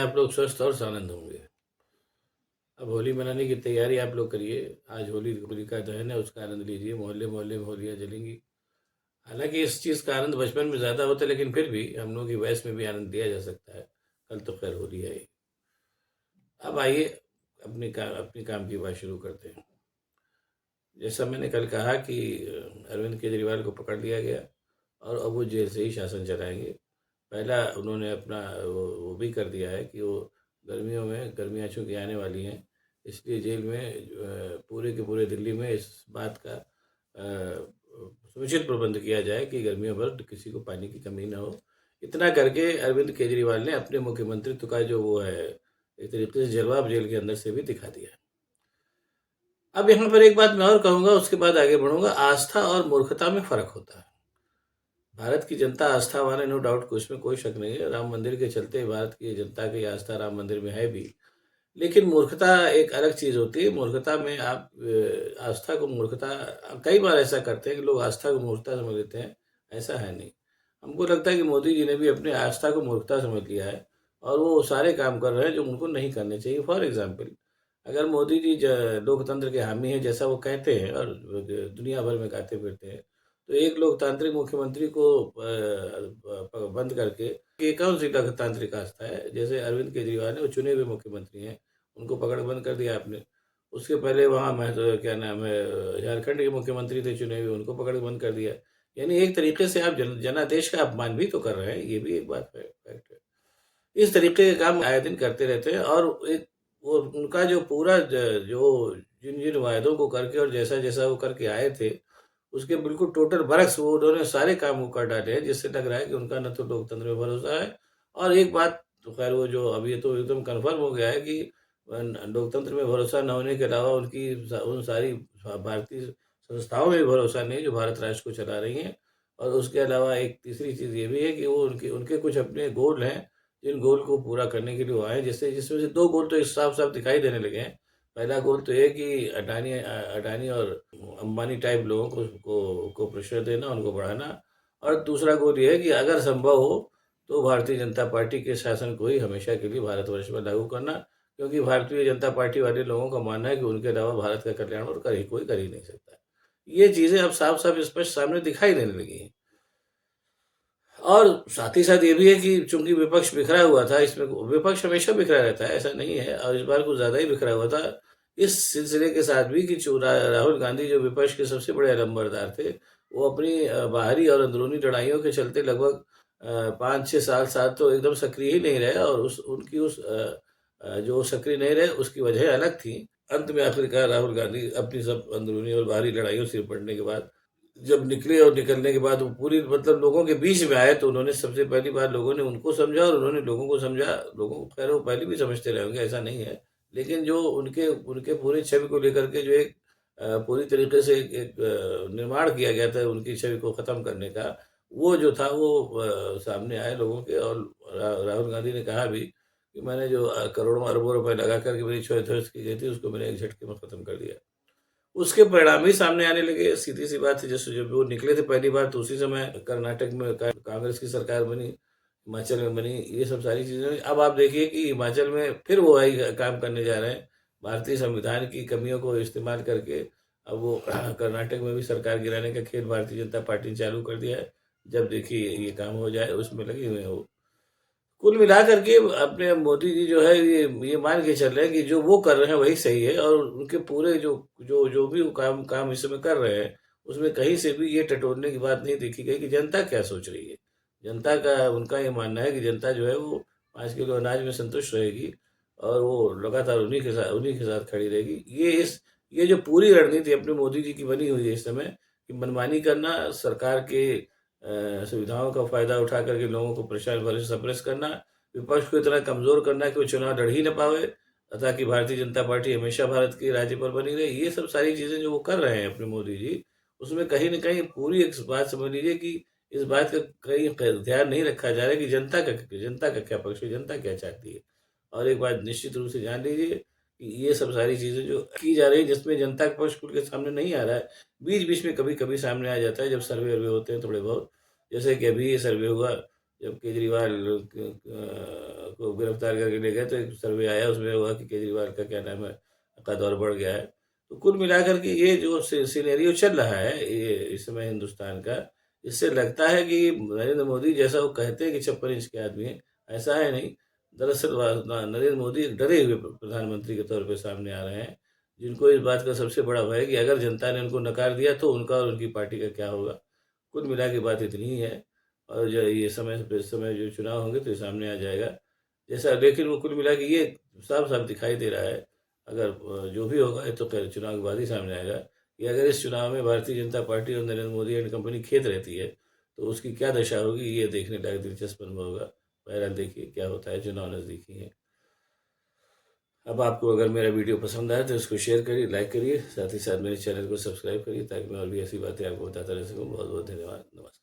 आप लोग स्वस्थ और सानंद होंगे। अब होली मनाने की तैयारी आप लोग करिए। आज होलिका दहन है, उसका आनंद लीजिए। मोहल्ले-मोहल्ले में होलियाँ जलेंगी। हालाँकि इस चीज़ का आनंद बचपन में ज़्यादा होता है, लेकिन फिर भी हम लोगों की वयस में भी आनंद लिया जा सकता है। कल तो खैर होली है ही। अब आइए अपनी काम की बात शुरू करते हैं। जैसा मैंने कल कहा कि अरविंद केजरीवाल को पकड़ लिया गया और अब वो जेल से ही शासन चलाएँगे। पहला उन्होंने अपना वो भी कर दिया है कि वो गर्मियों में गर्मियाँ चूँकि आने वाली हैं, इसलिए जेल में पूरे के पूरे दिल्ली में इस बात का सुनिश्चित प्रबंध किया जाए कि गर्मियों भर किसी को पानी की कमी ना हो। इतना करके अरविंद केजरीवाल ने अपने मुख्यमंत्रित्व का जो वो है, एक तरीके से जवाब जेल के अंदर से भी दिखा दिया। अब यहाँ पर एक बात मैं और कहूँगा, उसके बाद आगे बढ़ूँगा। आस्था और मूर्खता में फ़र्क होता है। भारत की जनता आस्थावान है, नो डाउट, को इसमें कोई शक नहीं है। राम मंदिर के चलते भारत की जनता की आस्था राम मंदिर में है भी। लेकिन मूर्खता एक अलग चीज़ होती है। मूर्खता में आप आस्था को मूर्खता कई बार ऐसा करते हैं कि लोग आस्था को मूर्खता समझ लेते हैं, ऐसा है नहीं। हमको लगता है कि मोदी जी ने भी अपनी आस्था को मूर्खता समझ लिया है और वो सारे काम कर रहे हैं जो उनको नहीं करने चाहिए। फॉर एग्ज़ाम्पल, अगर मोदी जी लोकतंत्र के हामी हैं जैसा वो कहते हैं और दुनिया भर में गाते फिरते हैं, तो एक लोकतांत्रिक मुख्यमंत्री को बंद करके ये कौन-सी लोकतांत्रिक आस्था है? जैसे अरविंद केजरीवाल हैं, वो चुने हुए मुख्यमंत्री हैं, उनको पकड़ बंद कर दिया आपने। उसके पहले वहाँ क्या नाम है, झारखंड के मुख्यमंत्री थे चुने हुए, उनको पकड़ के बंद कर दिया। यानी एक तरीके से आप जनादेश का अपमान भी तो कर रहे हैं, ये भी एक बात है, फैक्ट है। इस तरीके के काम आए दिन करते रहते हैं और एक वो उनका जो पूरा जो जिन-जिन वायदों को करके और जैसा-जैसा वो करके आए थे, उसके बिल्कुल टोटल बरक्स वो उन्होंने सारे काम वो कर डाले हैं, जिससे लग रहा है कि उनका ना तो लोकतंत्र में भरोसा है और एक बात तो ख़ैर वो जो अब ये तो एकदम कन्फर्म हो गया है कि लोकतंत्र में भरोसा न होने के अलावा उनकी उन सारी भारतीय संस्थाओं में भी भरोसा नहीं जो भारत राष्ट्र को चला रही हैं। और उसके अलावा एक तीसरी चीज़ ये भी है कि वो उनके उनके कुछ अपने गोल हैं, जिन गोल को पूरा करने के लिए वो आए हैं, जिसमें से 2 गोल तो साफ-साफ दिखाई देने लगे हैं। पहला गोल तो ये है कि अडानी और अंबानी टाइप लोगों को प्रेशर देना, उनको बढ़ाना और दूसरा गोल ये है कि अगर संभव हो, तो भारतीय जनता पार्टी के शासन को ही हमेशा के लिए भारतवर्ष में लागू करना, क्योंकि भारतीय जनता पार्टी वाले लोगों का मानना है कि उनके अलावा भारत का कल्याण और कोई कर ही नहीं सकता। ये चीज़ें अब साफ-साफ स्पष्ट सामने दिखाई देने लगी हैं। और साथ ही साथ ये भी है कि चूँकि विपक्ष बिखरा हुआ था, इसमें विपक्ष हमेशा बिखरा रहता है, ऐसा नहीं है और इस बार कुछ ज़्यादा ही बिखरा हुआ था। इस सिलसिले के साथ भी कि राहुल गांधी जो विपक्ष के सबसे बड़े अलंबरदार थे, वो अपनी बाहरी और अंदरूनी लड़ाइयों के चलते लगभग 5-6 साल तो एकदम सक्रिय ही नहीं रहे और जो सक्रिय नहीं रहे, उसकी वजह अलग थी। अंत में आखिरकार राहुल गांधी अपनी सब अंदरूनी और बाहरी लड़ाइयों से निपटने के बाद जब निकले और निकलने के बाद वो पूरी मतलब लोगों के बीच में आए, तो उन्होंने सबसे पहली बार लोगों ने उनको समझा और उन्होंने लोगों को समझा। लोगों को खैर वो पहले भी समझते रहे होंगे, ऐसा नहीं है। लेकिन जो उनके उनके पूरे छवि को लेकर के जो एक पूरी तरीके से एक निर्माण किया गया था उनकी छवि को ख़त्म करने का, वो जो था वो सामने आए लोगों के और राहुल गांधी ने कहा भी कि मैंने जो करोड़ों अरबों रुपए लगा कर के मेरी चॉइस की गई थी, उसको मैंने एक झटके में ख़त्म कर दिया। उसके परिणाम ही सामने आने लगे, सीधी-सी बात है। जैसे जब वो निकले थे पहली बार तो उसी समय कर्नाटक में कांग्रेस की सरकार बनी, हिमाचल में बनी, ये सब सारी चीज़ें। अब आप देखिए कि हिमाचल में फिर वो वही काम करने जा रहे हैं, भारतीय संविधान की कमियों को इस्तेमाल करके अब वो कर्नाटक में भी सरकार गिराने का खेल भारतीय जनता पार्टी ने चालू कर दिया है। जब देखिए ये काम हो जाए, उसमें लगे हुए हैं वो। कुल मिलाकर के अपने मोदी जी जो है ये मान के चल रहे हैं कि जो वो कर रहे हैं वही सही है और उनके पूरे जो जो जो भी वो काम काम इस समय कर रहे हैं, उसमें कहीं से भी ये टटोलने की बात नहीं देखी गई कि जनता क्या सोच रही है। जनता का उनका ये मानना है कि जनता जो है वो 5 किलो अनाज में संतुष्ट रहेगी और वो लगातार उन्हीं के साथ खड़ी रहेगी। ये जो पूरी रणनीति अपने मोदी जी की बनी हुई है इस समय कि मनमानी करना, सरकार के सुविधाओं का फ़ायदा उठा करके लोगों को परेशान भरे सप्रेस करना, विपक्ष को इतना कमज़ोर करना कि वो चुनाव लड़ ही ना पावे, ताकि भारतीय जनता पार्टी हमेशा भारत के राज्य पर बनी रहे। ये सब सारी चीज़ें जो वो कर रहे हैं अपने मोदी जी, उसमें कहीं न कहीं पूरी एक बात समझ लीजिए कि इस बात का कहीं क ध्यान नहीं रखा जा रहा है कि जनता का क्या पक्ष है, जनता क्या चाहती है। और एक बात निश्चित रूप से जान लीजिए कि ये सब सारी चीज़ें जो की जा रही है, जिसमें जनता का पक्ष खुल के सामने नहीं आ रहा है, बीच-बीच में कभी-कभी सामने आ जाता है जब सर्वे-वर्वे होते हैं थोड़े बहुत। जैसे कि अभी ये सर्वे हुआ, जब केजरीवाल को गिरफ्तार करके ले गए तो एक सर्वे आया, उसमें हुआ कि केजरीवाल का क्या नाम है, का दौर बढ़ गया है। तो कुल मिलाकर के ये जो सिनेरियो चल रहा है ये इस समय हिंदुस्तान का, इससे लगता है कि नरेंद्र मोदी जैसा वो कहते हैं कि 56 इंच के आदमी हैं, ऐसा है नहीं। दरअसल नरेंद्र मोदी डरे हुए प्रधानमंत्री के तौर पे सामने आ रहे हैं, जिनको इस बात का सबसे बड़ा भय है कि अगर जनता ने उनको नकार दिया तो उनका और उनकी पार्टी का क्या होगा। कुल मिला के बात इतनी ही है और जो ये समय पे इस समय जो चुनाव होंगे तो ये सामने आ जाएगा। जैसा लेकिन वो कुल मिला के ये साफ-साफ दिखाई दे रहा है, अगर जो भी होगा ये तो खैर चुनाव के बाद ही सामने आएगा, कि अगर इस चुनाव में भारतीय जनता पार्टी और नरेंद्र मोदी एंड कंपनी खेत रहती है, तो उसकी क्या दशा होगी ये देखने लायक दिलचस्प अनुभव होगा। बहरहाल देखिए क्या होता है, चुनाव नज़दीक ही है। अब आपको अगर मेरा वीडियो पसंद आया तो इसको शेयर करिए, लाइक करिए, साथ ही साथ मेरे चैनल को सब्सक्राइब करिए ताकि मैं और भी ऐसी बातें आपको बताता रह सकूँ। बहुत-बहुत धन्यवाद। नमस्कार।